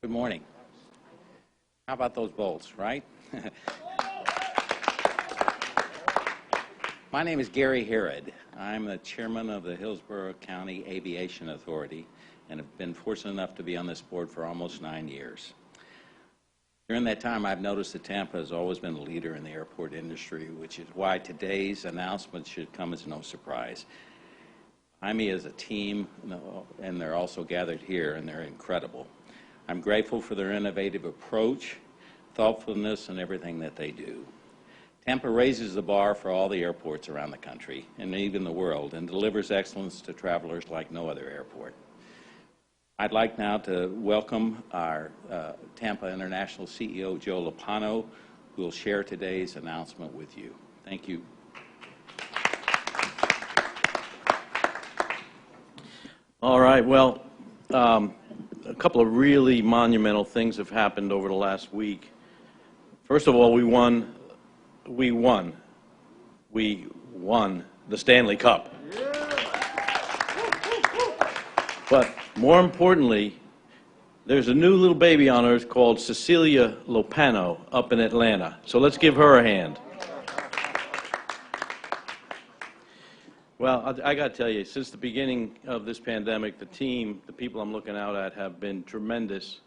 Good morning. How about those bolts, right? My name is Gary Herod. I'm the chairman of the Hillsborough County Aviation Authority and have been fortunate enough to be on this board for almost 9 years. During that time, I've noticed that Tampa has always been a leader in the airport industry, which is why today's announcement should come as no surprise. Behind me is a team, and they're also gathered here, and they're incredible. I'm grateful for their innovative approach, thoughtfulness, and everything that they do. Tampa raises the bar for all the airports around the country, and even the world, and delivers excellence to travelers like no other airport. I'd like now to welcome our Tampa International CEO, Joe Lopano, who will share today's announcement with you. Thank you. All right, well, a couple of really monumental things have happened over the last week. First of all, we won the Stanley Cup. But more importantly, there's a new little baby on earth called Cecilia Lopano up in Atlanta. So let's give her a hand. Well, I got to tell you, since the beginning of this pandemic, the team, the people I'm looking out at have been tremendous,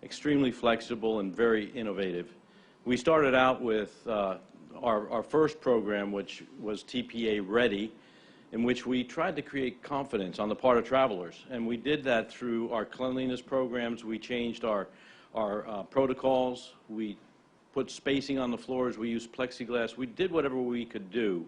extremely flexible, and very innovative. We started out with our first program, which was TPA Ready, in which we tried to create confidence on the part of travelers. And we did that through our cleanliness programs. We changed our protocols. We put spacing on the floors. We used plexiglass. We did whatever we could do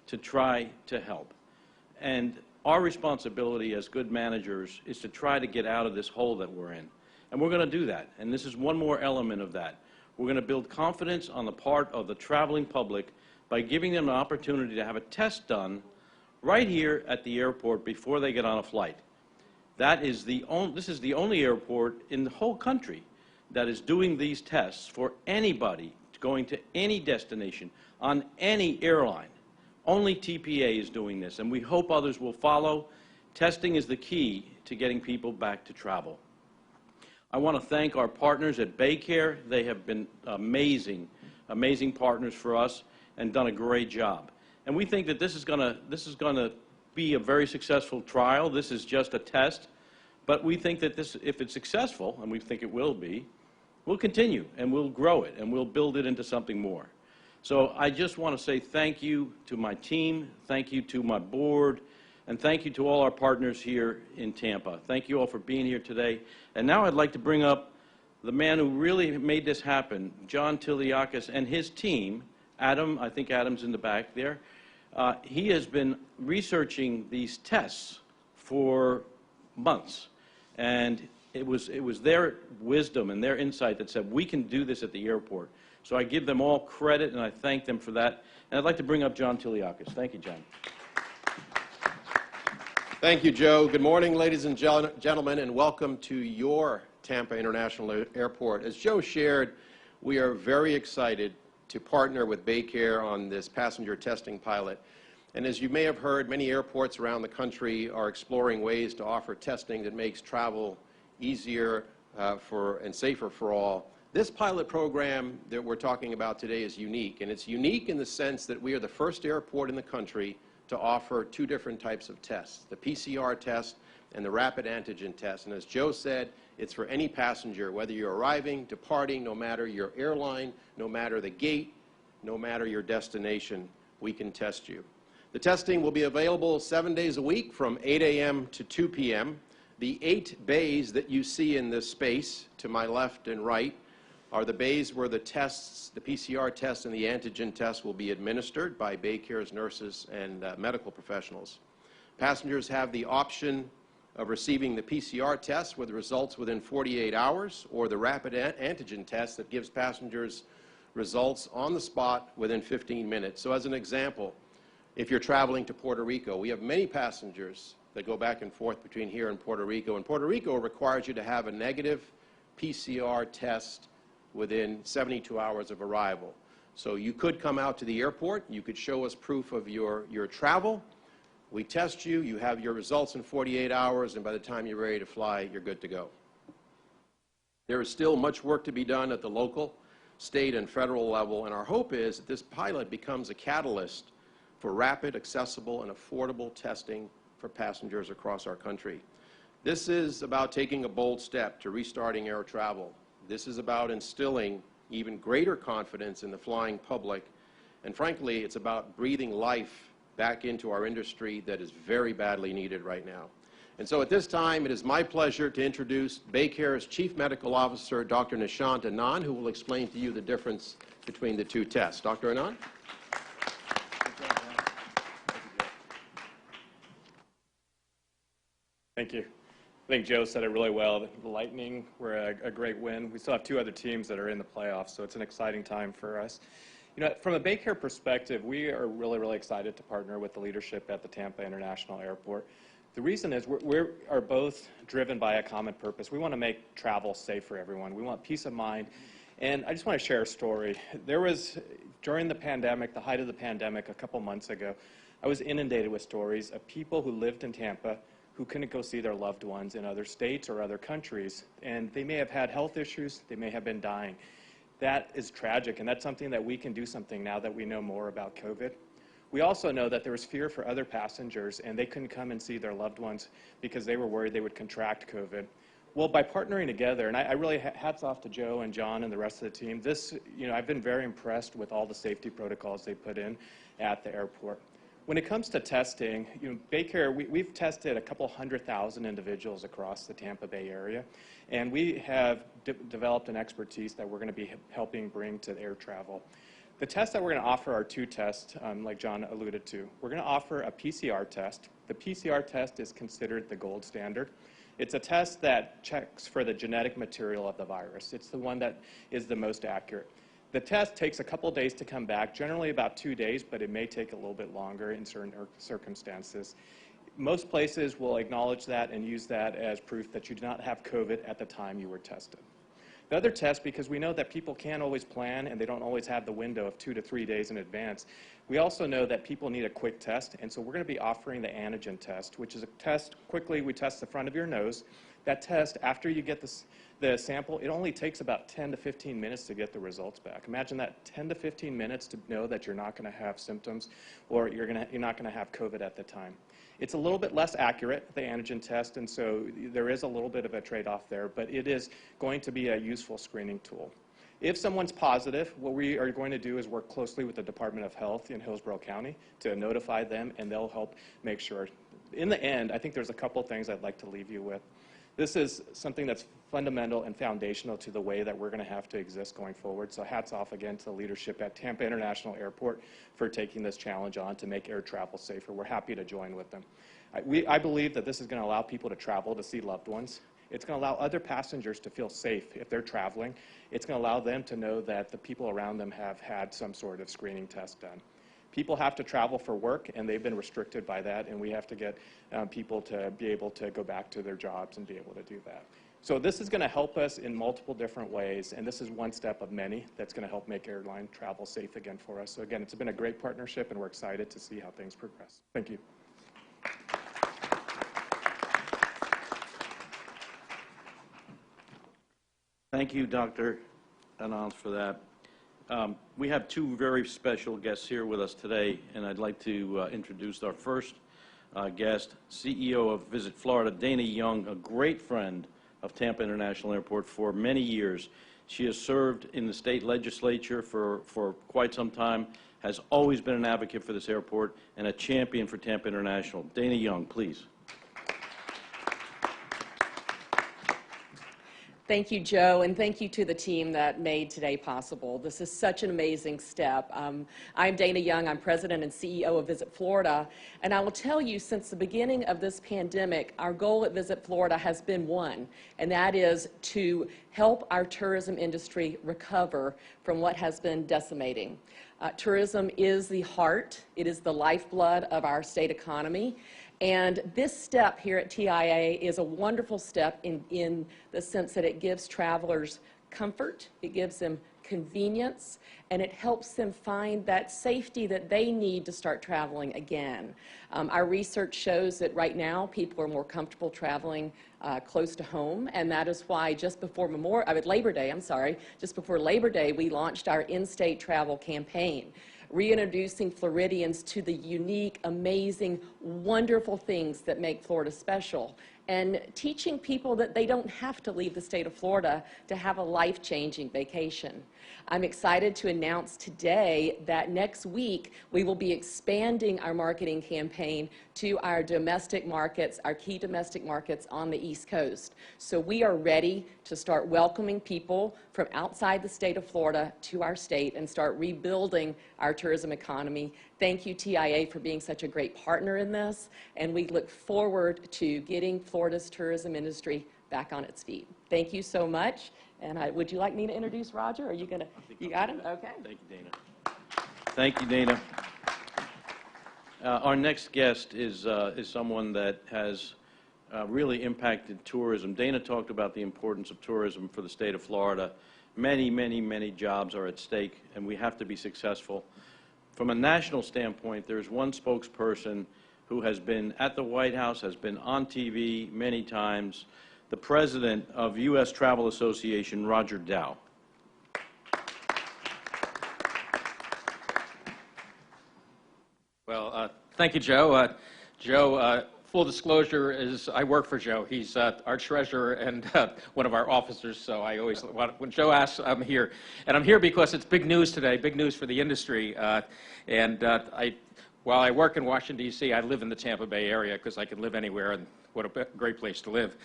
to try to help. And our responsibility as good managers is to try to get out of this hole that we're in. And we're going to do that. And this is one more element of that. We're going to build confidence on the part of the traveling public by giving them an opportunity to have a test done right here at the airport before they get on a flight. This is the only airport in the whole country that is doing these tests for anybody going to any destination on any airline. Only TPA is doing this, and we hope others will follow. Testing is the key to getting people back to travel. I want to thank our partners at BayCare. They have been amazing, amazing partners for us and done a great job. And we think that this is going to be a very successful trial. This is just a test, but we think that this, if it's successful, and we think it will be, we'll continue and we'll grow it and we'll build it into something more. So I just want to say thank you to my team, thank you to my board, and thank you to all our partners here in Tampa. Thank you all for being here today. And now I'd like to bring up the man who really made this happen, John Tiliakis, and his team. Adam, I think Adam's in the back there. He has been researching these tests for months, and it was their wisdom and their insight that said we can do this at the airport. So I give them all credit, and I thank them for that. And I'd like to bring up John Tiliakis. Thank you, John. Thank you, Joe. Good morning, ladies and gentlemen, and welcome to your Tampa International Airport. As Joe shared, we are very excited to partner with BayCare on this passenger testing pilot. And as you may have heard, many airports around the country are exploring ways to offer testing that makes travel easier and safer for all. This pilot program that we're talking about today is unique, and it's unique in the sense that we are the first airport in the country to offer two different types of tests, the PCR test and the rapid antigen test. And as Joe said, it's for any passenger, whether you're arriving, departing, no matter your airline, no matter the gate, no matter your destination, we can test you. The testing will be available 7 days a week from 8 a.m. to 2 p.m. The 8 bays that you see in this space to my left and right are the bays where the tests, the PCR test and the antigen test will be administered by BayCare's nurses and medical professionals. Passengers have the option of receiving the PCR test with results within 48 hours or the rapid antigen test that gives passengers results on the spot within 15 minutes. So as an example, if you're traveling to Puerto Rico, we have many passengers that go back and forth between here and Puerto Rico. And Puerto Rico requires you to have a negative PCR test within 72 hours of arrival. So you could come out to the airport, you could show us proof of your travel, we test you, you have your results in 48 hours, and by the time you're ready to fly, you're good to go. There is still much work to be done at the local, state, and federal level, and our hope is that this pilot becomes a catalyst for rapid, accessible, and affordable testing for passengers across our country. This is about taking a bold step to restarting air travel. This is about instilling even greater confidence in the flying public, and frankly, it's about breathing life back into our industry that is very badly needed right now. And so at this time, it is my pleasure to introduce BayCare's Chief Medical Officer, Dr. Nishant Anand, who will explain to you the difference between the two tests. Dr. Anand? Thank you. I think Joe said it really well. The Lightning were a great win. We still have two other teams that are in the playoffs, so it's an exciting time for us. You know, from a BayCare perspective, we are really excited to partner with the leadership at the Tampa International Airport. The reason is we are both driven by a common purpose. We want to make travel safe for everyone. We want peace of mind. And I just want to share a story. There was, during the pandemic, the height of the pandemic a couple months ago, I was inundated with stories of people who lived in Tampa who couldn't go see their loved ones in other states or other countries. And they may have had health issues. They may have been dying. That is tragic, and that's something that we can do something now that we know more about COVID. We also know that there was fear for other passengers, and they couldn't come and see their loved ones because they were worried they would contract COVID. Well, by partnering together, and I really hats off to Joe and John and the rest of the team. I've been very impressed with all the safety protocols they put in at the airport. When it comes to testing, BayCare, we've tested a couple 100,000 individuals across the Tampa Bay area, and we have developed an expertise that we're going to be helping bring to air travel. The tests that we're going to offer are two tests, like John alluded to. We're going to offer a PCR test. The PCR test is considered the gold standard. It's a test that checks for the genetic material of the virus. It's the one that is the most accurate. The test takes a couple days to come back, generally about 2 days, but it may take a little bit longer in certain circumstances. Most places will acknowledge that and use that as proof that you did not have COVID at the time you were tested. The other test, because we know that people can't always plan and they don't always have the window of 2 to 3 days in advance, we also know that people need a quick test, and so we're going to be offering the antigen test, which is a test, quickly we test the front of your nose. That test, after you get the sample, it only takes about 10 to 15 minutes to get the results back. Imagine that, 10 to 15 minutes to know that you're not going to have symptoms or you're not going to have COVID at the time. It's a little bit less accurate, the antigen test, and so there is a little bit of a trade-off there, but it is going to be a useful screening tool. If someone's positive, what we are going to do is work closely with the Department of Health in Hillsborough County to notify them, and they'll help make sure. In the end, I think there's a couple things I'd like to leave you with. This is something that's fundamental and foundational to the way that we're going to have to exist going forward. So hats off again to the leadership at Tampa International Airport for taking this challenge on to make air travel safer. We're happy to join with them. I believe that this is going to allow people to travel to see loved ones. It's going to allow other passengers to feel safe if they're traveling. It's going to allow them to know that the people around them have had some sort of screening test done. People have to travel for work, and they've been restricted by that, and we have to get people to be able to go back to their jobs and be able to do that. So this is going to help us in multiple different ways, and this is one step of many that's going to help make airline travel safe again for us. So again, it's been a great partnership, and we're excited to see how things progress. Thank you. Thank you, Dr. Anand, for that. We have two very special guests here with us today, and I'd like to introduce our first guest, CEO of Visit Florida, Dana Young, a great friend of Tampa International Airport for many years. She has served in the state legislature for quite some time, has always been an advocate for this airport, and a champion for Tampa International. Dana Young, please. Thank you, Joe, and thank you to the team that made today possible. This is such an amazing step. I'm Dana Young. I'm President and CEO of Visit Florida, and I will tell you, since the beginning of this pandemic, our goal at Visit Florida has been one, and that is to help our tourism industry recover from what has been decimating. Tourism is the heart, it is the lifeblood of our state economy. And this step here at TIA is a wonderful step in the sense that it gives travelers comfort, it gives them convenience, and it helps them find that safety that they need to start traveling again. Our research shows that right now people are more comfortable traveling close to home, and that is why just before Labor Day, we launched our in-state travel campaign, reintroducing Floridians to the unique, amazing, wonderful things that make Florida special, and teaching people that they don't have to leave the state of Florida to have a life-changing vacation. I'm excited to announce today that next week we will be expanding our marketing campaign to our domestic markets, our key domestic markets on the East Coast. So we are ready to start welcoming people from outside the state of Florida to our state and start rebuilding our tourism economy. Thank you, TIA, for being such a great partner in this, and we look forward to getting Florida's tourism industry back on its feet. Thank you so much. And would you like me to introduce Roger? Or are you going to? You got him? Okay. Thank you, Dana. Thank you, Dana. Our next guest is someone that has really impacted tourism. Dana talked about the importance of tourism for the state of Florida. Many, many, many jobs are at stake, and we have to be successful. From a national standpoint, there's one spokesperson who has been at the White House, has been on TV many times, the president of U.S. Travel Association, Roger Dow. Well, thank you, Joe. Joe, full disclosure is I work for Joe. He's our treasurer and one of our officers, so I always, when Joe asks, I'm here. And I'm here because it's big news today, big news for the industry. While I work in Washington, D.C., I live in the Tampa Bay area because I can live anywhere, and what a great place to live.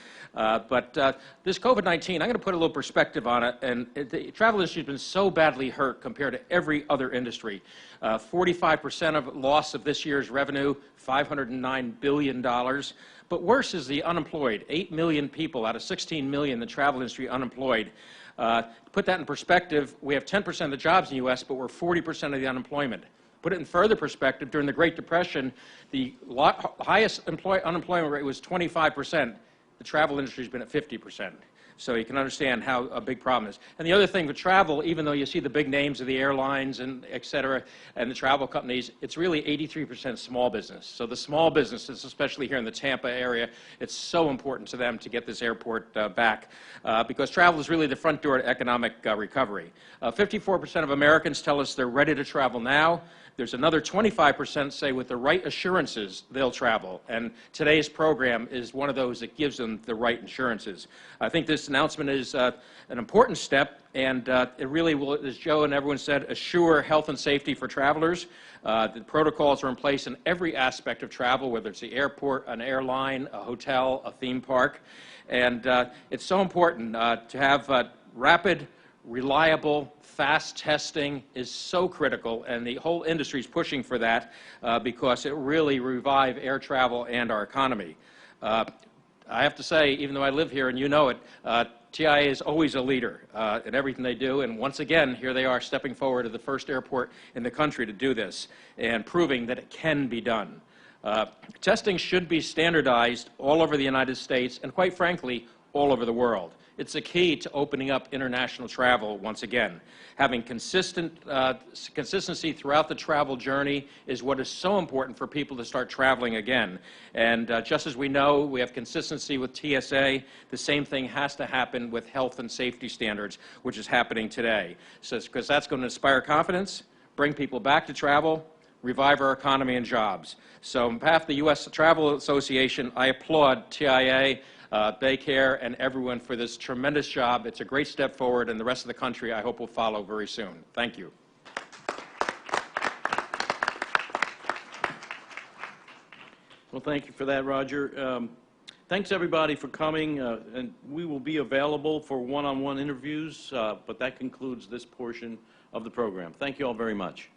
This COVID-19, I'm going to put a little perspective on it, and the travel industry has been so badly hurt compared to every other industry. 45% of loss of this year's revenue, $509 billion. But worse is the unemployed, 8 million people out of 16 million in the travel industry unemployed. To put that in perspective, we have 10% of the jobs in the U.S., but we're 40% of the unemployment. Put it in further perspective, during the Great Depression, the highest unemployment rate was 25%. The travel industry has been at 50%. So you can understand how a big problem is. And the other thing with travel, even though you see the big names of the airlines and et cetera, and the travel companies, it's really 83% small business. So the small businesses, especially here in the Tampa area, it's so important to them to get this airport back because travel is really the front door to economic recovery. 54% of Americans tell us they're ready to travel now. There's another 25% say with the right assurances they'll travel, and today's program is one of those that gives them the right assurances. I think this announcement is an important step, and it really will, as Joe and everyone said, assure health and safety for travelers. The protocols are in place in every aspect of travel, whether it's the airport, an airline, a hotel, a theme park, and it's so important to have rapid, reliable, fast testing is so critical, and the whole industry is pushing for that because it really revive air travel and our economy. I have to say, even though I live here and you know it, TIA is always a leader in everything they do, and once again, here they are stepping forward to the first airport in the country to do this and proving that it can be done. Testing should be standardized all over the United States and, quite frankly, all over the world. It's a key to opening up international travel once again. Having consistency throughout the travel journey is what is so important for people to start traveling again. And just as we know we have consistency with TSA, the same thing has to happen with health and safety standards, which is happening today. So, because that's going to inspire confidence, bring people back to travel, revive our economy and jobs. So on behalf of the U.S. Travel Association, I applaud TIA, Baycare, and everyone for this tremendous job. It's a great step forward, and the rest of the country, I hope, will follow very soon. Thank you. Well, thank you for that, Roger. Thanks, everybody, for coming, and we will be available for one-on-one interviews, but that concludes this portion of the program. Thank you all very much.